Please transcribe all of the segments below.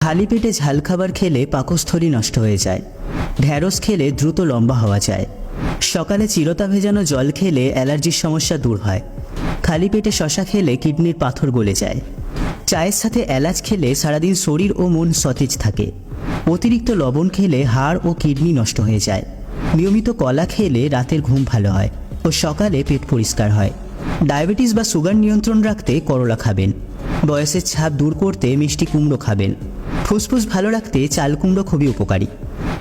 খালি পেটে ঝাল খাবার খেলে পাকস্থলী নষ্ট হয়ে যায়। ঢ্যাঁড়স খেলে দ্রুত লম্বা হওয়া যায়। সকালে চিরতা ভেজানো জল খেলে অ্যালার্জির সমস্যা দূর হয়। খালি পেটে শশা খেলে কিডনির পাথর গলে যায়। চায়ের সাথে এলাচ খেলে সারাদিন শরীর ও মন সতেজ থাকে। অতিরিক্ত লবণ খেলে হাড় ও কিডনি নষ্ট হয়ে যায়। নিয়মিত কলা খেলে রাতের ঘুম ভালো হয় ও সকালে পেট পরিষ্কার হয়। ডায়াবেটিস বা সুগার নিয়ন্ত্রণ রাখতে করলা খাবেন। বয়সের ছাপ দূর করতে মিষ্টি কুমড়ো খাবেন। ফুসফুস ভালো রাখতে চাল কুমড়ো খুবই উপকারী।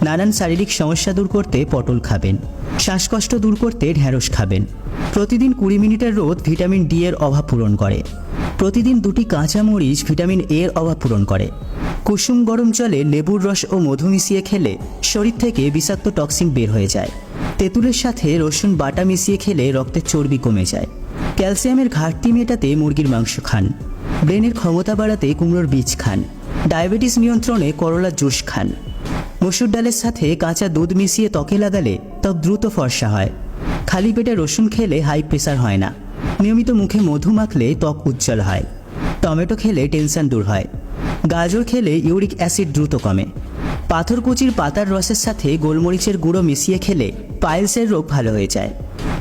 নানান শারীরিক সমস্যা দূর করতে পটল খাবেন। শ্বাসকষ্ট দূর করতে ঢ্যাঁড়স খাবেন। প্রতিদিন 20 মিনিটের রোদ ভিটামিন ডি এর অভাব পূরণ করে। প্রতিদিন 2টি কাঁচা মরিচ ভিটামিন এ এর অভাব পূরণ করে। কুসুম গরম জলে লেবুর রস ও মধু মিশিয়ে খেলে শরীর থেকে বিষাক্ত টক্সিন বের হয়ে যায়। তেঁতুলের সাথে রসুন বাটা মিশিয়ে খেলে রক্তের চর্বি কমে যায়। ক্যালসিয়ামের ঘাটতি মেটাতে মুরগির মাংস খান। ব্রেনের ক্ষমতা বাড়াতে কুমড়োর বীজ খান। ডায়াবেটিস নিয়ন্ত্রণে করলার জুস খান। মসুর ডালের সাথে কাঁচা দুধ মিশিয়ে ত্বকে লাগালে ত্বক দ্রুত ফর্সা হয়। খালি পেটে রসুন খেলে হাই প্রেসার হয় না। নিয়মিত মুখে মধু মাখলে ত্বক উজ্জ্বল হয়। টমেটো খেলে টেনশন দূর হয়। গাজর খেলে ইউরিক অ্যাসিড দ্রুত কমে। পাথরকুচির পাতার রসের সাথে গোলমরিচের গুঁড়ো মিশিয়ে খেলে পাইলসের রোগ ভালো হয়ে যায়।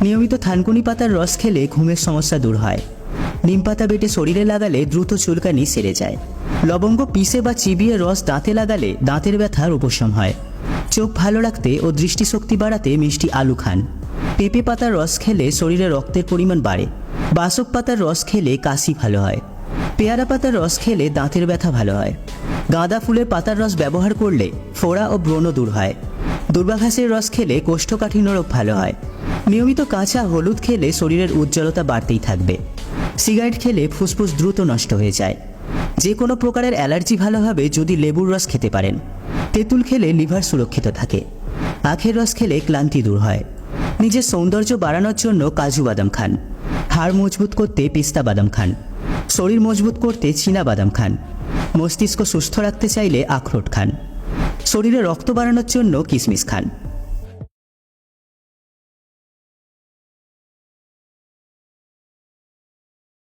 নিয়মিত থানকুনি পাতার রস খেলে ঘুমের সমস্যা দূর হয়। নিম পাতা বেটে শরীরে লাগালে দ্রুত চুলকানি সেরে যায়। লবঙ্গ পিষে বা চিবিয়ে রস দাঁতে লাগালে দাঁতের ব্যথার উপশম হয়। চোখ ভালো রাখতে ও দৃষ্টিশক্তি বাড়াতে মিষ্টি আলু খান। পেঁপে পাতার রস খেলে শরীরে রক্তের পরিমাণ বাড়ে। বাসক পাতার রস খেলে কাশি ভালো হয়। পেয়ারা পাতার রস খেলে দাঁতের ব্যথা ভালো হয়। গাঁদা ফুলের পাতার রস ব্যবহার করলে ফোড়া ও ব্রণ দূর হয়। দুর্বাঘাসের রস খেলে কোষ্ঠকাঠিন্য রোগ ভালো হয়। নিয়মিত কাঁচা হলুদ খেলে শরীরের উজ্জ্বলতা বাড়তেই থাকবে। সিগারেট খেলে ফুসফুস দ্রুত নষ্ট হয়ে যায়। যে কোনো প্রকারের অ্যালার্জি ভালো হবে যদি লেবুর রস খেতে পারেন। তেঁতুল খেলে লিভার সুরক্ষিত থাকে। আখের রস খেলে ক্লান্তি দূর হয়। নিজের সৌন্দর্য বাড়ানোর জন্য কাজু বাদাম খান। হাড় মজবুত করতে পিস্তা বাদাম খান। শরীর মজবুত করতে চীনা বাদাম খান। মস্তিষ্ক সুস্থ রাখতে চাইলে আখরোট খান। শরীরে রক্ত বাড়ানোর জন্য কিশমিশ খান।